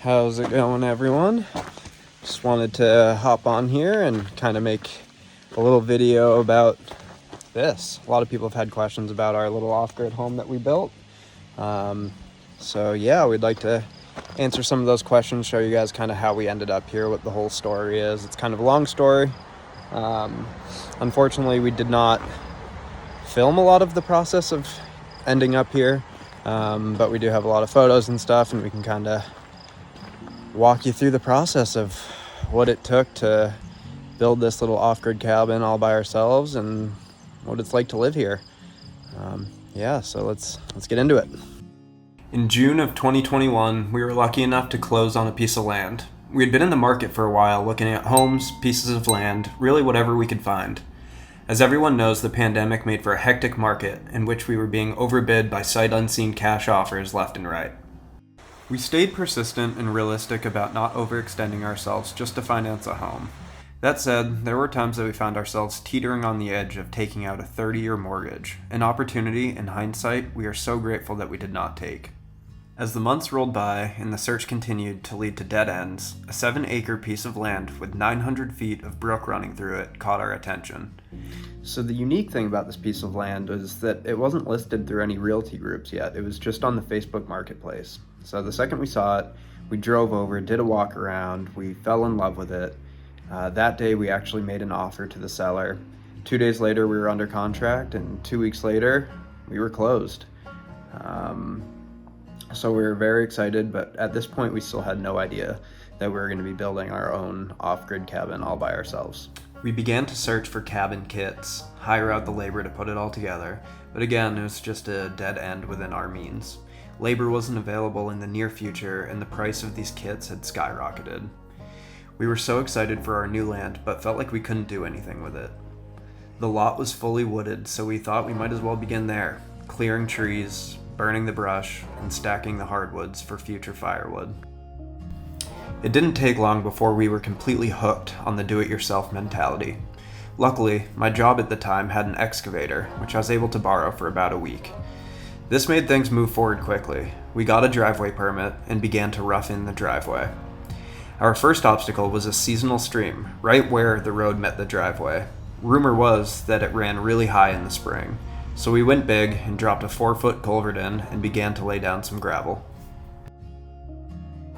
How's it going, everyone? Just wanted to hop on here and kind of make a little video about this. A lot of people have had questions about our little off-grid home that we built. So yeah, we'd like to answer some of those questions, show you guys kind of how we ended up here, what the whole story is. It's kind of a long story. Unfortunately, we did not film a lot of the process of ending up here, but we do have a lot of photos and stuff, and we can kind of walk you through the process of what it took to build this little off-grid cabin all by ourselves and what it's like to live here. So let's get into it. In June of 2021, we were lucky enough to close on a piece of land. We had been in the market for a while, looking at homes, pieces of land, really whatever we could find. As everyone knows, the pandemic made for a hectic market in which we were being overbid by sight unseen cash offers left and right. We stayed persistent and realistic about not overextending ourselves just to finance a home. That said, there were times that we found ourselves teetering on the edge of taking out a 30-year mortgage, an opportunity, in hindsight, we are so grateful that we did not take. As the months rolled by and the search continued to lead to dead ends, a 7-acre piece of land with 900 feet of brook running through it caught our attention. So the unique thing about this piece of land is that it wasn't listed through any realty groups yet. It was just on the Facebook Marketplace. So the second we saw it, we drove over, did a walk around, we fell in love with it. That day we actually made an offer to the seller. 2 days later we were under contract, and 2 weeks later we were closed. So we were very excited, but at this point we still had no idea that we were going to be building our own off-grid cabin all by ourselves. We began to search for cabin kits, hire out the labor to put it all together, but again, it was just a dead end within our means. Labor wasn't available in the near future, and the price of these kits had skyrocketed. We were so excited for our new land, but felt like we couldn't do anything with it. The lot was fully wooded, so we thought we might as well begin there, clearing trees, burning the brush, and stacking the hardwoods for future firewood. It didn't take long before we were completely hooked on the do-it-yourself mentality. Luckily, my job at the time had an excavator, which I was able to borrow for about a week. This made things move forward quickly. We got a driveway permit and began to rough in the driveway. Our first obstacle was a seasonal stream, right where the road met the driveway. Rumor was that it ran really high in the spring, so we went big and dropped a 4-foot culvert in and began to lay down some gravel.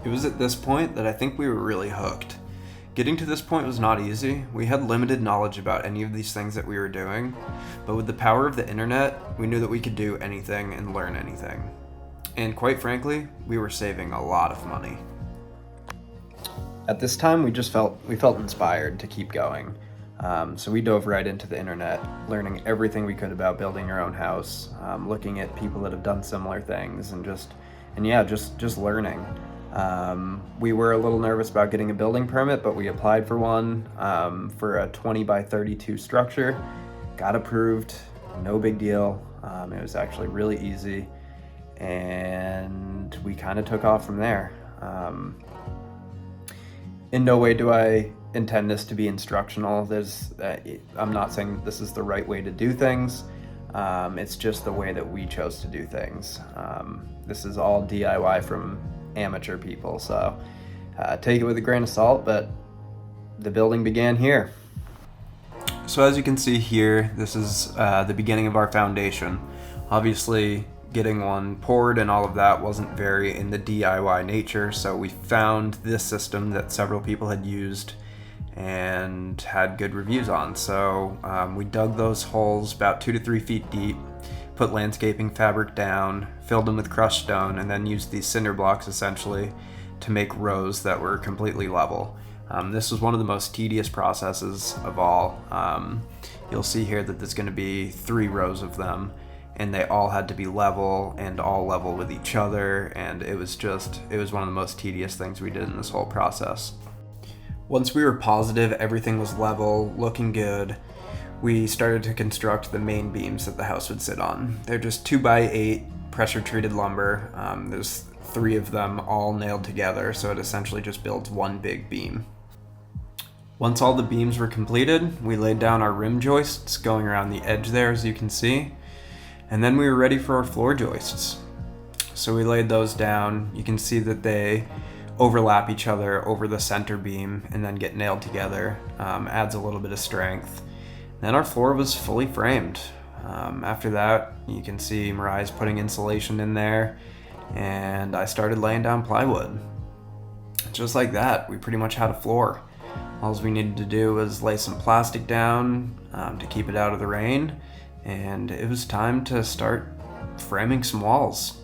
It was at this point that I think we were really hooked. Getting to this point was not easy. We had limited knowledge about any of these things that we were doing, but with the power of the internet, we knew that we could do anything and learn anything. And quite frankly, we were saving a lot of money. At this time, we felt inspired to keep going. So we dove right into the internet, learning everything we could about building your own house, looking at people that have done similar things, and just learning. We were a little nervous about getting a building permit, but we applied for one for a 20 by 32 structure, got approved, no big deal. It was actually really easy, and we kind of took off from there. In no way do I intend this to be instructional. I'm not saying this is the right way to do things. It's just the way that we chose to do things. This is all DIY from amateur people, so take it with a grain of salt, but the building began here. So as you can see here, this is the beginning of our foundation. Obviously, getting one poured and all of that wasn't very in the DIY nature, so we found this system that several people had used and had good reviews on. So we dug those holes about 2 to 3 feet deep, put landscaping fabric down, filled them with crushed stone, and then used these cinder blocks essentially to make rows that were completely level. This was one of the most tedious processes of all. You'll see here that there's going to be 3 rows of them, and they all had to be level and all level with each other, and it was one of the most tedious things we did in this whole process. Once we were positive everything was level, looking good, we started to construct the main beams that the house would sit on. They're just 2x8 pressure treated lumber. There's 3 of them all nailed together, so it essentially just builds one big beam. Once all the beams were completed, we laid down our rim joists going around the edge there, as you can see, and then we were ready for our floor joists. So we laid those down. You can see that they overlap each other over the center beam and then get nailed together. Adds a little bit of strength. Then our floor was fully framed. After that, you can see Mariah's putting insulation in there, and I started laying down plywood. Just like that, we pretty much had a floor. All we needed to do was lay some plastic down to keep it out of the rain, and it was time to start framing some walls.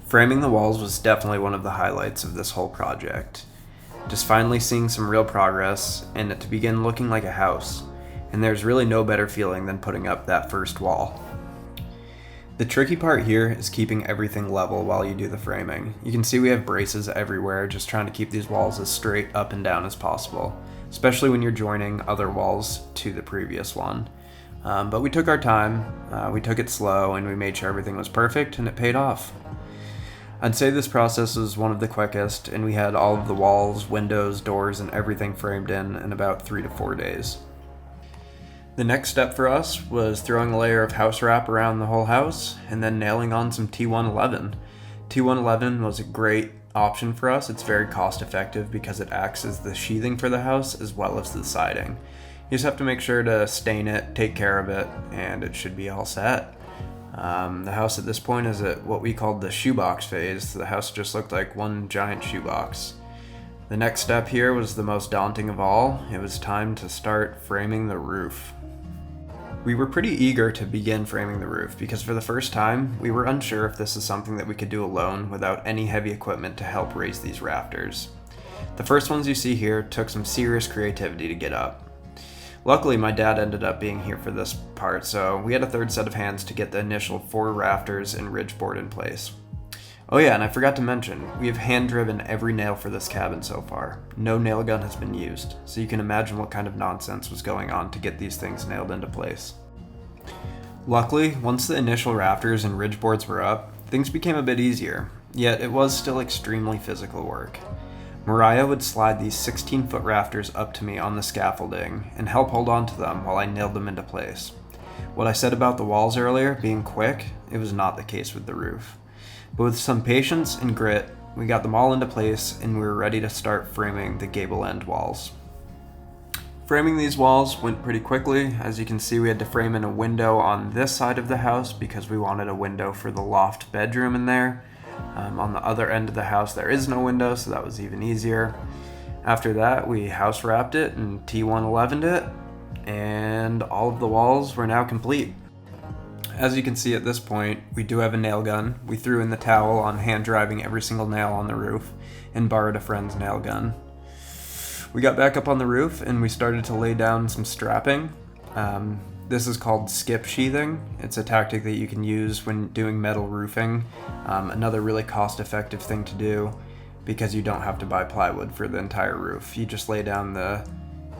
Framing the walls was definitely one of the highlights of this whole project. Just finally seeing some real progress and it to begin looking like a house. And there's really no better feeling than putting up that first wall. The tricky part here is keeping everything level while you do the framing. You can see we have braces everywhere, just trying to keep these walls as straight up and down as possible, especially when you're joining other walls to the previous one. But we took our time, we took it slow, and we made sure everything was perfect, and it paid off. I'd say this process was one of the quickest, and we had all of the walls, windows, doors, and everything framed in about 3 to 4 days. The next step for us was throwing a layer of house wrap around the whole house and then nailing on some T111. T111 was a great option for us. It's very cost effective because it acts as the sheathing for the house as well as the siding. You just have to make sure to stain it, take care of it, and it should be all set. The house at this point is at what we called the shoebox phase. The house just looked like one giant shoebox. The next step here was the most daunting of all. It was time to start framing the roof. We were pretty eager to begin framing the roof because for the first time, we were unsure if this is something that we could do alone without any heavy equipment to help raise these rafters. The first ones you see here took some serious creativity to get up. Luckily, my dad ended up being here for this part, so we had a third set of hands to get the initial 4 rafters and ridge board in place. Oh yeah, and I forgot to mention, we have hand-driven every nail for this cabin so far. No nail gun has been used, so you can imagine what kind of nonsense was going on to get these things nailed into place. Luckily, once the initial rafters and ridge boards were up, things became a bit easier, yet it was still extremely physical work. Mariah would slide these 16-foot rafters up to me on the scaffolding and help hold on to them while I nailed them into place. What I said about the walls earlier being quick, it was not the case with the roof. But with some patience and grit, we got them all into place and we were ready to start framing the gable end walls. Framing these walls went pretty quickly. As you can see, we had to frame in a window on this side of the house because we wanted a window for the loft bedroom in there. On the other end of the house, there is no window, so that was even easier. After that, we house wrapped it and T111'd it, and all of the walls were now complete. As you can see at this point, we do have a nail gun. We threw in the towel on hand driving every single nail on the roof and borrowed a friend's nail gun. We got back up on the roof and we started to lay down some strapping. This is called skip sheathing. It's a tactic that you can use when doing metal roofing. Another really cost-effective thing to do because you don't have to buy plywood for the entire roof. You just lay down the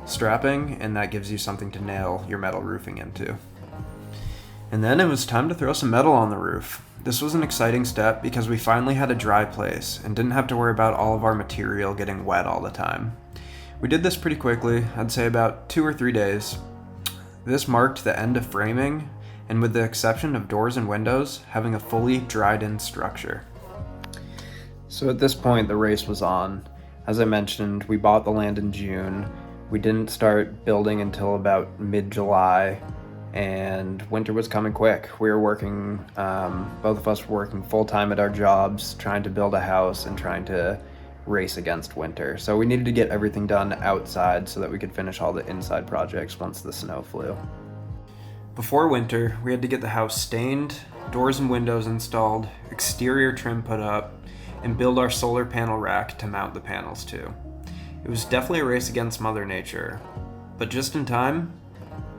strapping and that gives you something to nail your metal roofing into. And then it was time to throw some metal on the roof. This was an exciting step because we finally had a dry place and didn't have to worry about all of our material getting wet all the time. We did this pretty quickly, I'd say about 2 or 3 days. This marked the end of framing, and with the exception of doors and windows, having a fully dried-in structure. So at this point, the race was on. As I mentioned, we bought the land in June. We didn't start building until about mid-July, and winter was coming quick. We were working, both of us were working full-time at our jobs, trying to build a house and trying to race against winter. So we needed to get everything done outside so that we could finish all the inside projects once the snow flew. Before winter, we had to get the house stained, doors and windows installed, exterior trim put up, and build our solar panel rack to mount the panels to. It was definitely a race against Mother Nature, but just in time,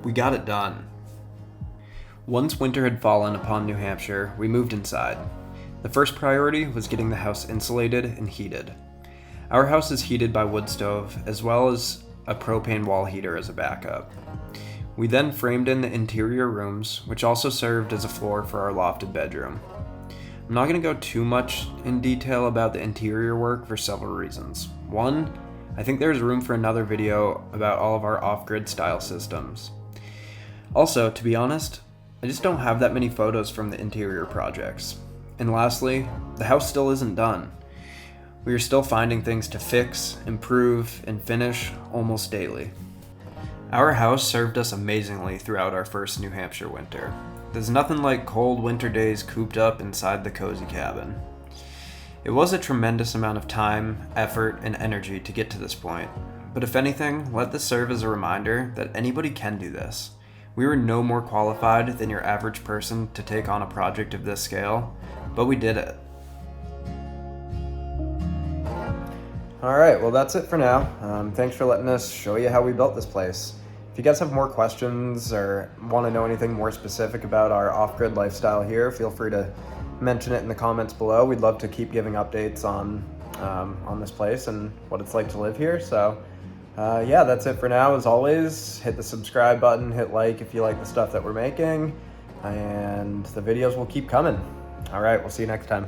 we got it done. Once winter had fallen upon New Hampshire, we moved inside. The first priority was getting the house insulated and heated. Our house is heated by wood stove, as well as a propane wall heater as a backup. We then framed in the interior rooms, which also served as a floor for our lofted bedroom. I'm not going to go too much in detail about the interior work for several reasons. One, I think there's room for another video about all of our off-grid style systems. Also, to be honest, I just don't have that many photos from the interior projects. And lastly, the house still isn't done. We are still finding things to fix, improve, and finish almost daily. Our house served us amazingly throughout our first New Hampshire winter. There's nothing like cold winter days cooped up inside the cozy cabin. It was a tremendous amount of time, effort, and energy to get to this point, but if anything, let this serve as a reminder that anybody can do this. We were no more qualified than your average person to take on a project of this scale, but we did it. Alright, well that's it for now. Thanks for letting us show you how we built this place. If you guys have more questions or want to know anything more specific about our off-grid lifestyle here, feel free to mention it in the comments below. We'd love to keep giving updates on this place and what it's like to live here. So yeah, that's it for now. As always, hit the subscribe button, hit like if you like the stuff that we're making, and the videos will keep coming. Alright, we'll see you next time.